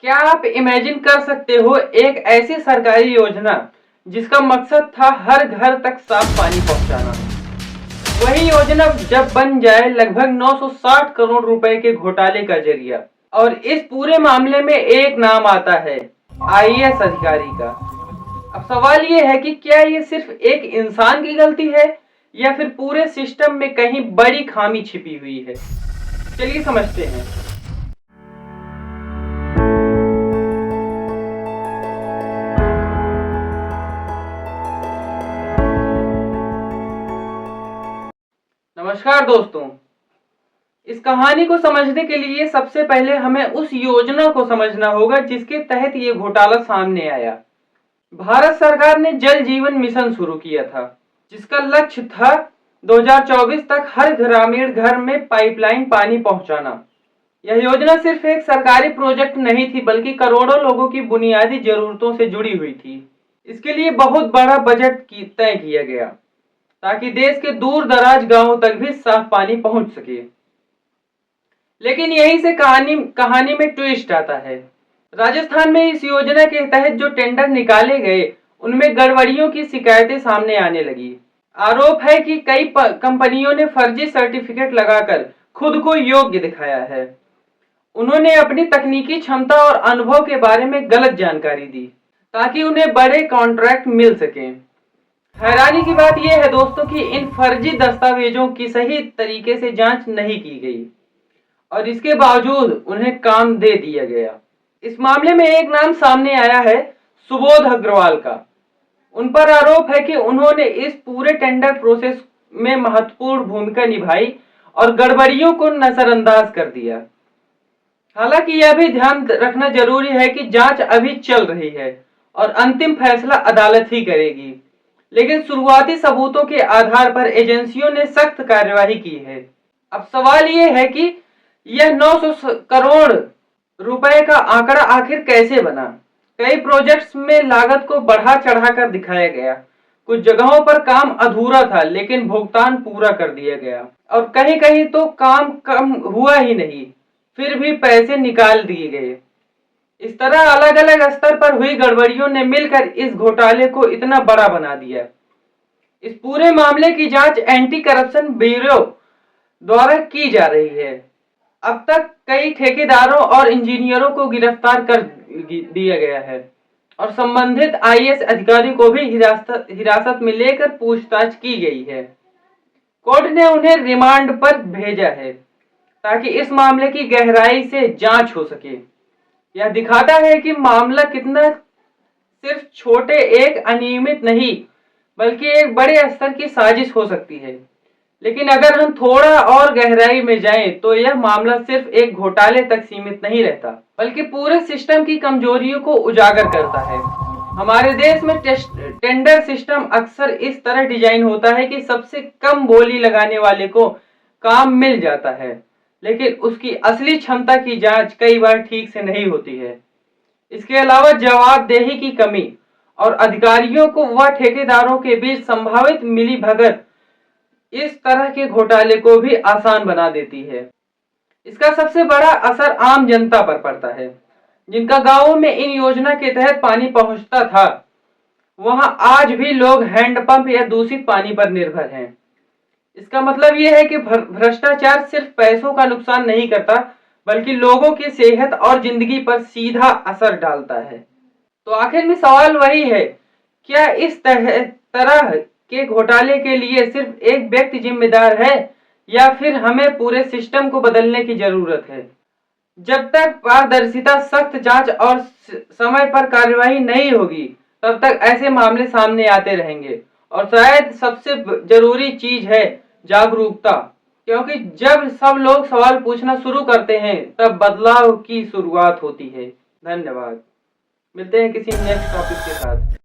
क्या आप इमेजिन कर सकते हो एक ऐसी सरकारी योजना जिसका मकसद था हर घर तक साफ पानी पहुंचाना। वही योजना जब बन जाए लगभग 960 करोड़ रुपए के घोटाले का जरिया। और इस पूरे मामले में एक नाम आता है, आईएएस अधिकारी का। अब सवाल ये है कि क्या ये सिर्फ एक इंसान की गलती है या फिर पूरे सिस्टम में कहीं बड़ी खामी छिपी हुई है। चलिए समझते हैं। नमस्कार दोस्तों, इस कहानी को समझने के लिए सबसे पहले हमें उस योजना को समझना होगा जिसके तहत ये घोटाला सामने आया। भारत सरकार ने जल जीवन मिशन शुरू किया था, जिसका लक्ष्य था 2024 तक हर ग्रामीण घर में पाइपलाइन पानी पहुंचाना। यह योजना सिर्फ एक सरकारी प्रोजेक्ट नहीं थी, बल्कि करोड़ों लोगों की बुनियादी जरूरतों से जुड़ी हुई थी। इसके लिए बहुत बड़ा बजट तय किया गया ताकि देश के दूर दराज गांवों तक भी साफ पानी पहुंच सके। लेकिन यहीं से कहानी में ट्विस्ट आता है। राजस्थान में इस योजना के तहत जो टेंडर निकाले गए उनमें गड़बड़ियों की शिकायतें सामने आने लगी। आरोप है कि कई कंपनियों ने फर्जी सर्टिफिकेट लगाकर खुद को योग्य दिखाया है। उन्होंने अपनी तकनीकी क्षमता और अनुभव के बारे में गलत जानकारी दी ताकि उन्हें बड़े कॉन्ट्रैक्ट मिल सके। हैरानी की बात यह है दोस्तों कि इन फर्जी दस्तावेजों की सही तरीके से जांच नहीं की गई और इसके बावजूद उन्हें काम दे दिया गया। इस मामले में एक नाम सामने आया है, सुबोध अग्रवाल का। उन पर आरोप है कि उन्होंने इस पूरे टेंडर प्रोसेस में महत्वपूर्ण भूमिका निभाई और गड़बड़ियों को नजरअंदाज कर दिया। हालांकि यह भी ध्यान रखना जरूरी है कि जांच अभी चल रही है और अंतिम फैसला अदालत ही करेगी। लेकिन शुरुआती सबूतों के आधार पर एजेंसियों ने सख्त कार्यवाही की है। अब सवाल यह है कि यह 900 करोड़ रुपए का आंकड़ा आखिर कैसे बना। कई प्रोजेक्ट्स में लागत को बढ़ा चढ़ाकर दिखाया गया। कुछ जगहों पर काम अधूरा था लेकिन भुगतान पूरा कर दिया गया, और कहीं कहीं तो काम कम हुआ ही नहीं, फिर भी पैसे निकाल दिए गए। इस तरह अलग अलग स्तर पर हुई गड़बड़ियों ने मिलकर इस घोटाले को इतना बड़ा बना दिया। इस पूरे मामले की जांच एंटी करप्शन ब्यूरो द्वारा की जा रही है। अब तक कई ठेकेदारों और इंजीनियरों को गिरफ्तार कर दिया गया है और संबंधित आईएएस अधिकारी को भी हिरासत में लेकर पूछताछ की गई है। कोर्ट ने उन्हें रिमांड पर भेजा है ताकि इस मामले की गहराई से जांच हो सके। यह दिखाता है कि मामला कितना सिर्फ छोटे एक अनियमित नहीं बल्कि एक बड़े स्तर की साजिश हो सकती है। लेकिन अगर हम थोड़ा और गहराई में जाएं तो यह मामला सिर्फ एक घोटाले तक सीमित नहीं रहता, बल्कि पूरे सिस्टम की कमजोरियों को उजागर करता है। हमारे देश में टेंडर सिस्टम अक्सर इस तरह डिजाइन होता है कि सबसे कम बोली लगाने वाले को काम मिल जाता है, लेकिन उसकी असली क्षमता की जांच कई बार ठीक से नहीं होती है। इसके अलावा जवाबदेही की कमी और अधिकारियों को व ठेकेदारों के बीच संभावित मिलीभगत इस तरह के घोटाले को भी आसान बना देती है। इसका सबसे बड़ा असर आम जनता पर पड़ता है। जिनका गांवों में इन योजना के तहत पानी पहुंचता था, वहां आज भी लोग हैंडपंप या दूषित पानी पर निर्भर हैं। इसका मतलब यह है कि भ्रष्टाचार सिर्फ पैसों का नुकसान नहीं करता, बल्कि लोगों की सेहत और जिंदगी पर सीधा असर डालता है। तो आखिर में सवाल वही है, क्या इस तरह के घोटाले के लिए सिर्फ एक व्यक्ति जिम्मेदार है या फिर हमें पूरे सिस्टम को बदलने की जरूरत है। जब तक पारदर्शिता, सख्त जांच और समय पर कार्यवाही नहीं होगी, तब तक ऐसे मामले सामने आते रहेंगे। और शायद सबसे जरूरी चीज है जागरूकता, क्योंकि जब सब लोग सवाल पूछना शुरू करते हैं तब बदलाव की शुरुआत होती है। धन्यवाद। मिलते हैं किसी नेक्स्ट टॉपिक के साथ।